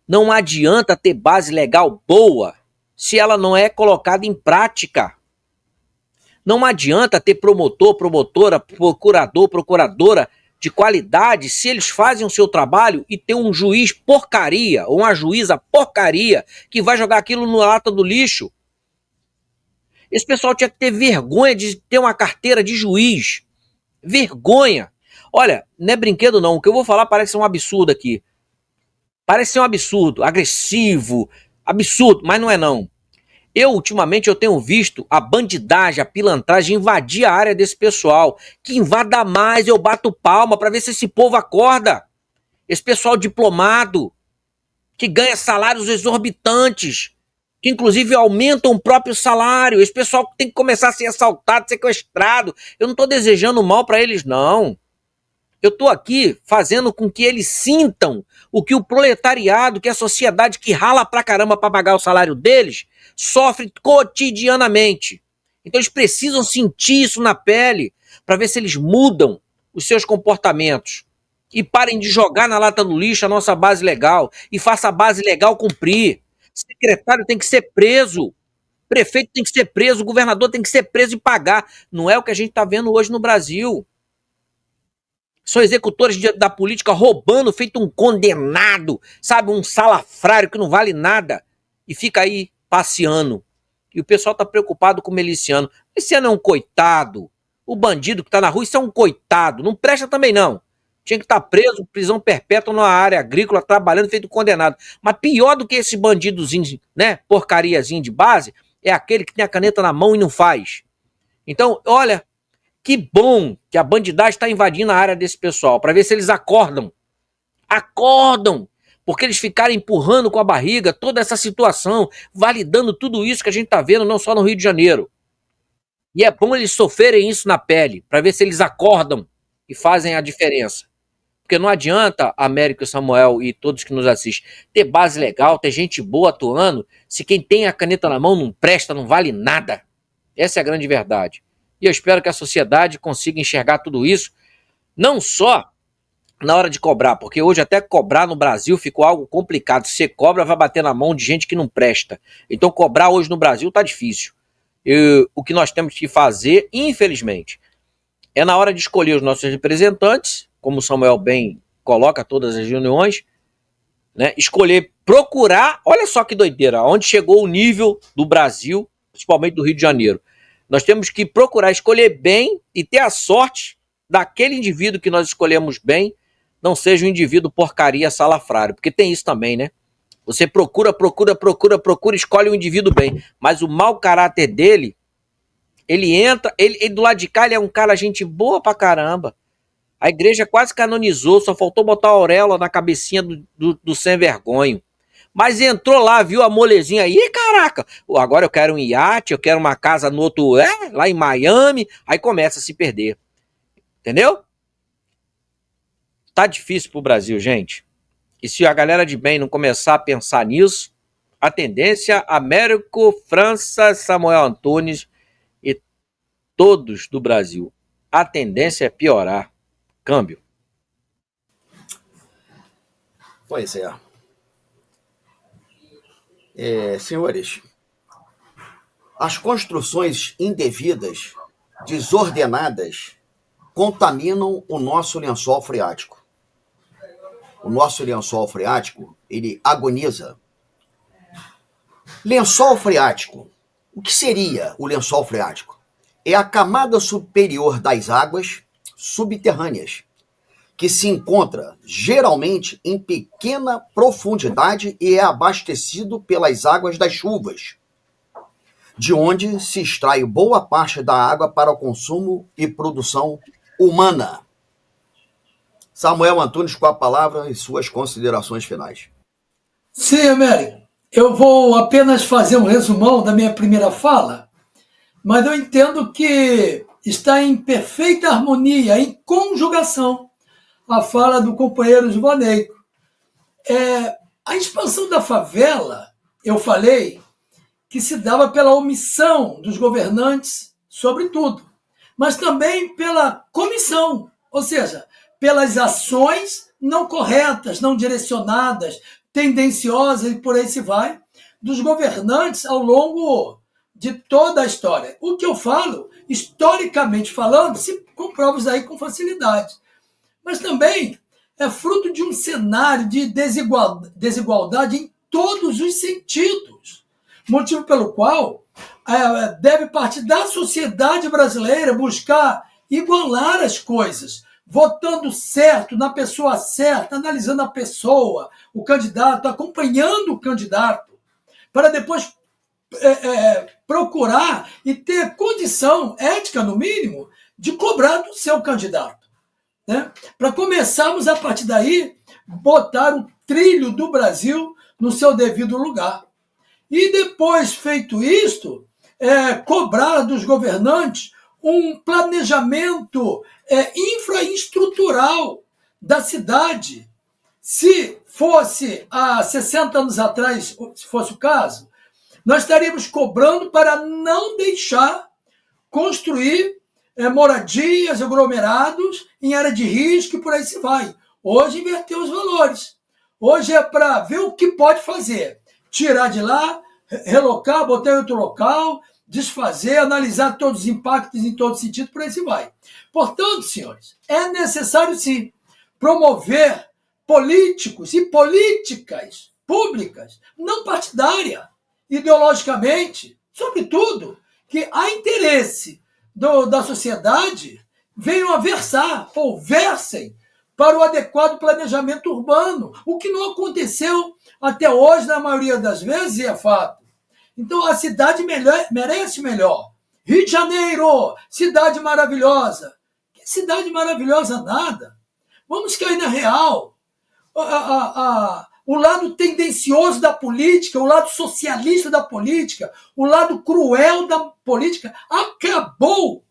Não adianta ter base legal boa se ela não é colocada em prática. Não adianta ter promotor, promotora, procurador, procuradora de qualidade se eles fazem o seu trabalho e ter um juiz porcaria ou uma juíza porcaria que vai jogar aquilo na lata do lixo. Esse pessoal tinha que ter vergonha de ter uma carteira de juiz. Vergonha. Olha, não é brinquedo não, o que eu vou falar parece ser um absurdo aqui. Parece ser um absurdo, agressivo, absurdo, mas não é não. Ultimamente, eu tenho visto a bandidagem, a pilantragem invadir a área desse pessoal. Que invada mais, eu bato palma para ver se esse povo acorda. Esse pessoal diplomado, que ganha salários exorbitantes, que inclusive aumentam o próprio salário. Esse pessoal tem que começar a ser assaltado, sequestrado. Eu não estou desejando mal para eles, não. Eu estou aqui fazendo com que eles sintam o que o proletariado, que a sociedade que rala pra caramba para pagar o salário deles, sofre cotidianamente. Então eles precisam sentir isso na pele para ver se eles mudam os seus comportamentos e parem de jogar na lata do lixo a nossa base legal e faça a base legal cumprir. Secretário tem que ser preso, prefeito tem que ser preso, governador tem que ser preso e pagar. Não é o que a gente está vendo hoje no Brasil. São executores da política roubando, feito um condenado, sabe, um salafrário que não vale nada e fica aí passeando. E o pessoal tá preocupado com o miliciano. Miliciano é um coitado. O bandido que tá na rua, isso é um coitado. Não presta também não. Tinha que estar preso, prisão perpétua na área agrícola, trabalhando, feito condenado. Mas pior do que esse bandidozinho, né, porcariazinho de base, é aquele que tem a caneta na mão e não faz. Então, olha, Que bom que a bandidagem está invadindo a área desse pessoal, para ver se eles acordam. Acordam! Porque eles ficaram empurrando com a barriga toda essa situação, validando tudo isso que a gente está vendo, não só no Rio de Janeiro. E é bom eles sofrerem isso na pele, para ver se eles acordam e fazem a diferença. Porque não adianta, Américo, Samuel e todos que nos assistem, ter base legal, ter gente boa atuando, se quem tem a caneta na mão não presta, não vale nada. Essa é a grande verdade. E eu espero que a sociedade consiga enxergar tudo isso, não só na hora de cobrar, porque hoje até cobrar no Brasil ficou algo complicado. Se você cobra, vai bater na mão de gente que não presta. Então cobrar hoje no Brasil tá difícil. O que nós temos que fazer, infelizmente, é na hora de escolher os nossos representantes, como o Samuel bem coloca todas as reuniões, né? Escolher, procurar, olha só que doideira, onde chegou o nível do Brasil, principalmente do Rio de Janeiro. Nós temos que procurar escolher bem e ter a sorte daquele indivíduo que nós escolhemos bem não seja um indivíduo porcaria salafrário, porque tem isso também, né? Você procura, escolhe um indivíduo bem, mas o mau caráter dele, ele entra, ele do lado de cá ele é um cara gente boa pra caramba. A igreja quase canonizou, só faltou botar a auréola na cabecinha do sem vergonho. Mas entrou lá, viu a molezinha aí, caraca, agora eu quero um iate, eu quero uma casa no outro, lá em Miami, aí começa a se perder. Entendeu? Tá difícil pro Brasil, gente. E se a galera de bem não começar a pensar nisso, a tendência, Américo, França, Samuel Antunes e todos do Brasil, a tendência é piorar. Câmbio. Pois é. Senhores, as construções indevidas, desordenadas, contaminam o nosso lençol freático. O nosso lençol freático, ele agoniza. Lençol freático. O que seria o lençol freático? É a camada superior das águas subterrâneas, que se encontra geralmente em pequena profundidade e é abastecido pelas águas das chuvas, de onde se extrai boa parte da água para o consumo e produção humana. Samuel Antunes, com a palavra e suas considerações finais. Sim, Américo. Eu vou apenas fazer um resumão da minha primeira fala, mas eu entendo que está em perfeita harmonia, em conjugação, a fala do companheiro Givaneico. A expansão da favela, eu falei, que se dava pela omissão dos governantes sobre tudo, mas também pela comissão, ou seja, pelas ações não corretas, não direcionadas, tendenciosas e por aí se vai, dos governantes ao longo de toda a história. O que eu falo, historicamente falando, se comprova isso aí com facilidade. Mas também é fruto de um cenário de desigualdade em todos os sentidos. Motivo pelo qual deve partir da sociedade brasileira buscar igualar as coisas, votando certo, na pessoa certa, analisando a pessoa, o candidato, acompanhando o candidato, para depois procurar e ter condição ética, no mínimo, de cobrar do seu candidato. Né? Para começarmos, a partir daí, botar o trilho do Brasil no seu devido lugar. E depois, feito isto, cobrar dos governantes um planejamento infraestrutural da cidade. Se fosse há 60 anos atrás, se fosse o caso, nós estaríamos cobrando para não deixar construir moradias, aglomerados em área de risco e por aí se vai. Hoje inverteu os valores. Hoje é para ver o que pode fazer. Tirar de lá, relocar, botar em outro local, desfazer, analisar todos os impactos em todo sentido, por aí se vai. Portanto, senhores, é necessário, sim, promover políticos e políticas públicas, não partidárias, ideologicamente, sobretudo, que há interesse da sociedade venham a versar ou versem para o adequado planejamento urbano, o que não aconteceu até hoje, na maioria das vezes, e é fato. Então, a cidade merece melhor. Rio de Janeiro, cidade maravilhosa. Que cidade maravilhosa nada. Vamos cair na real. O lado tendencioso da política, o lado socialista da política, o lado cruel da política acabou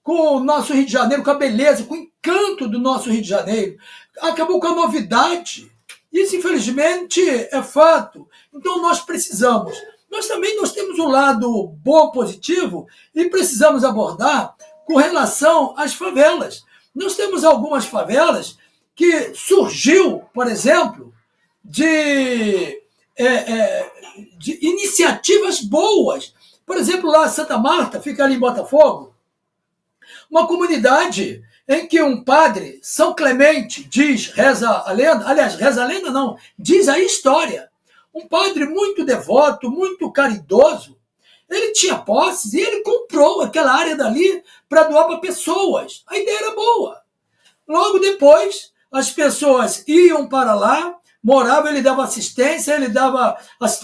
com o nosso Rio de Janeiro, com a beleza, com o encanto do nosso Rio de Janeiro. Acabou com a novidade. Isso, infelizmente, é fato. Então, nós precisamos. Nós temos um lado bom, positivo, e precisamos abordar com relação às favelas. Nós temos algumas favelas que surgiu, por exemplo, de iniciativas boas. Por exemplo, lá Santa Marta, fica ali em Botafogo, uma comunidade em que um padre, São Clemente, reza a lenda, aliás, reza a lenda não, diz a história, um padre muito devoto, muito caridoso, ele tinha posses e ele comprou aquela área dali para doar para pessoas. A ideia era boa. Logo depois, as pessoas iam para lá, moravam, ele dava assistência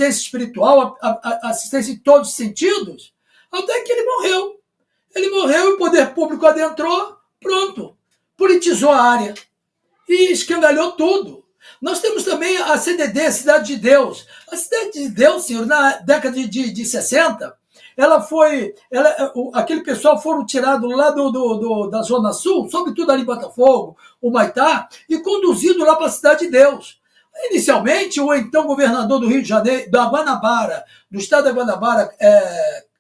espiritual, assistência em todos os sentidos, até que ele morreu. Ele morreu e o poder público adentrou, pronto, politizou a área e escangalhou tudo. Nós temos também a CDD, Cidade de Deus. A Cidade de Deus, senhor, na década de 60, aquele pessoal foram tirados lá da Zona Sul, sobretudo ali em Botafogo, o Maitá, e conduzido lá para a Cidade de Deus. Inicialmente, o então governador do Rio de Janeiro, da Guanabara, do estado da Guanabara,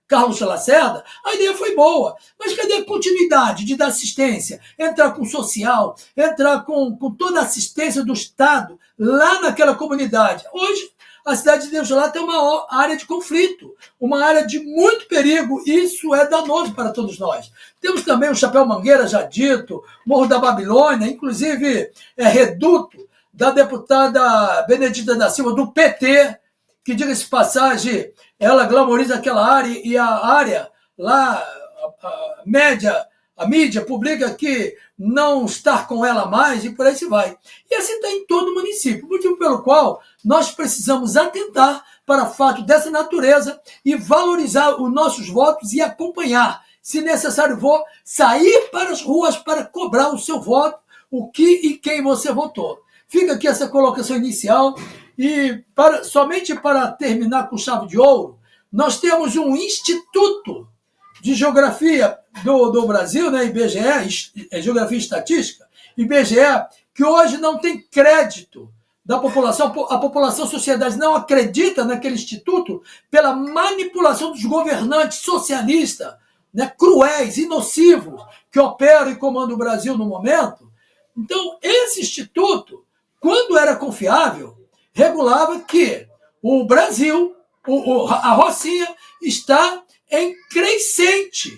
Carlos Lacerda, a ideia foi boa, mas cadê a continuidade de dar assistência, entrar com social, entrar com toda a assistência do Estado lá naquela comunidade? Hoje, a Cidade de Deus lá tem uma área de conflito, uma área de muito perigo, e isso é danoso para todos nós. Temos também o Chapéu Mangueira, já dito, Morro da Babilônia, inclusive reduto da deputada Benedita da Silva, do PT, que, diga-se de passagem, ela glamoriza aquela área e a área lá, a mídia publica que não está com ela mais e por aí se vai. E assim está em todo o município, motivo pelo qual nós precisamos atentar para fato dessa natureza e valorizar os nossos votos e acompanhar. Se necessário, vou sair para as ruas para cobrar o seu voto, o que e quem você votou. Fica aqui essa colocação inicial. E somente para terminar com chave de ouro, nós temos um Instituto de Geografia do Brasil, né, IBGE, Geografia e Estatística, IBGE, que hoje não tem crédito da população, a população, a sociedade não acredita naquele instituto pela manipulação dos governantes socialistas, né, cruéis e nocivos, que operam e comandam o Brasil no momento. Então, esse instituto, quando era confiável, regulava que o Brasil, a Rocinha, está em crescente.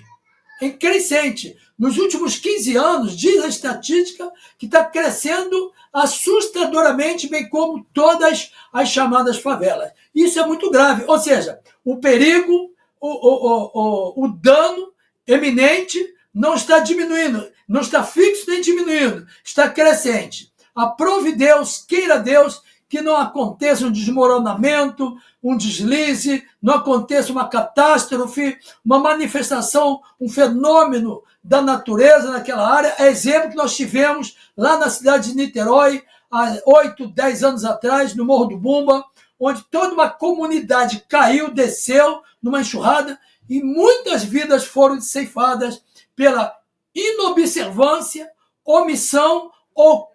Nos últimos 15 anos, diz a estatística, que está crescendo assustadoramente, bem como todas as chamadas favelas. Isso é muito grave. Ou seja, o perigo, o dano eminente não está diminuindo, não está fixo nem diminuindo, está crescente. Aprove Deus, queira Deus, que não aconteça um desmoronamento, um deslize, não aconteça uma catástrofe, uma manifestação, um fenômeno da natureza naquela área. É exemplo que nós tivemos lá na cidade de Niterói, há 8, 10 anos atrás, no Morro do Bumba, onde toda uma comunidade caiu, desceu numa enxurrada e muitas vidas foram ceifadas pela inobservância, omissão, ou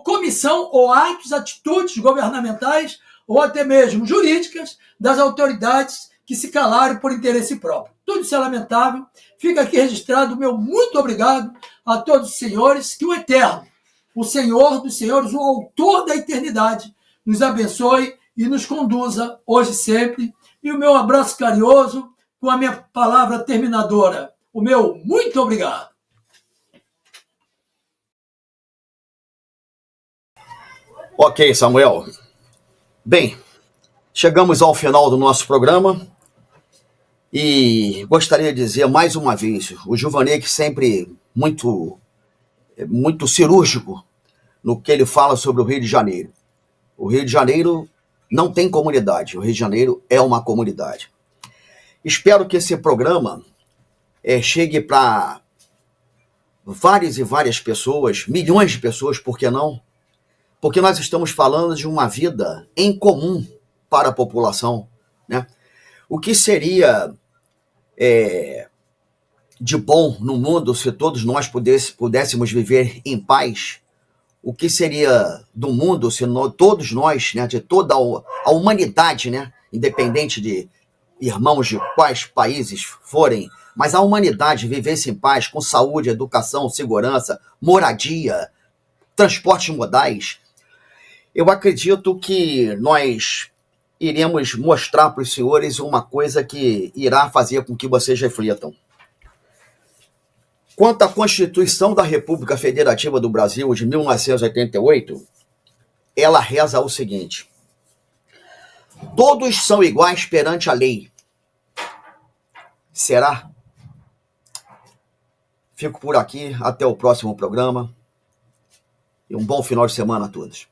comissão, ou atos, atitudes governamentais, ou até mesmo jurídicas, das autoridades que se calaram por interesse próprio. Tudo isso é lamentável. Fica aqui registrado o meu muito obrigado a todos os senhores, que o Eterno, o Senhor dos Senhores, o Autor da eternidade, nos abençoe e nos conduza hoje e sempre. E o meu abraço carinhoso com a minha palavra terminadora. O meu muito obrigado. Ok, Samuel. Bem, chegamos ao final do nosso programa e gostaria de dizer mais uma vez, o Gilvaney, que sempre muito cirúrgico no que ele fala sobre o Rio de Janeiro. O Rio de Janeiro não tem comunidade, o Rio de Janeiro é uma comunidade. Espero que esse programa chegue para várias e várias pessoas, milhões de pessoas, por que não? Porque nós estamos falando de uma vida em comum para a população, né? O que seria de bom no mundo se todos nós pudéssemos viver em paz? O que seria do mundo se todos nós, né, de toda a humanidade, né, independente de irmãos de quais países forem, mas a humanidade vivesse em paz, com saúde, educação, segurança, moradia, transportes modais? Eu acredito que nós iremos mostrar para os senhores uma coisa que irá fazer com que vocês reflitam. Quanto à Constituição da República Federativa do Brasil de 1988, ela reza o seguinte: todos são iguais perante a lei. Será? Fico por aqui, até o próximo programa. E um bom final de semana a todos.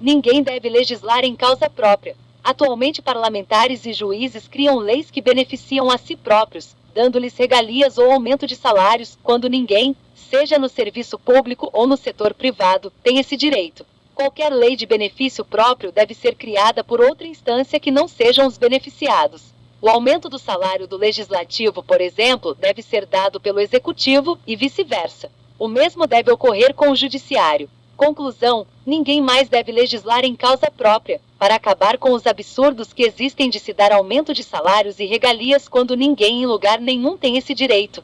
Ninguém deve legislar em causa própria. Atualmente, parlamentares e juízes criam leis que beneficiam a si próprios, dando-lhes regalias ou aumento de salários, quando ninguém, seja no serviço público ou no setor privado, tem esse direito. Qualquer lei de benefício próprio deve ser criada por outra instância que não sejam os beneficiados. O aumento do salário do legislativo, por exemplo, deve ser dado pelo executivo e vice-versa. O mesmo deve ocorrer com o judiciário. Conclusão: ninguém mais deve legislar em causa própria, para acabar com os absurdos que existem de se dar aumento de salários e regalias quando ninguém em lugar nenhum tem esse direito.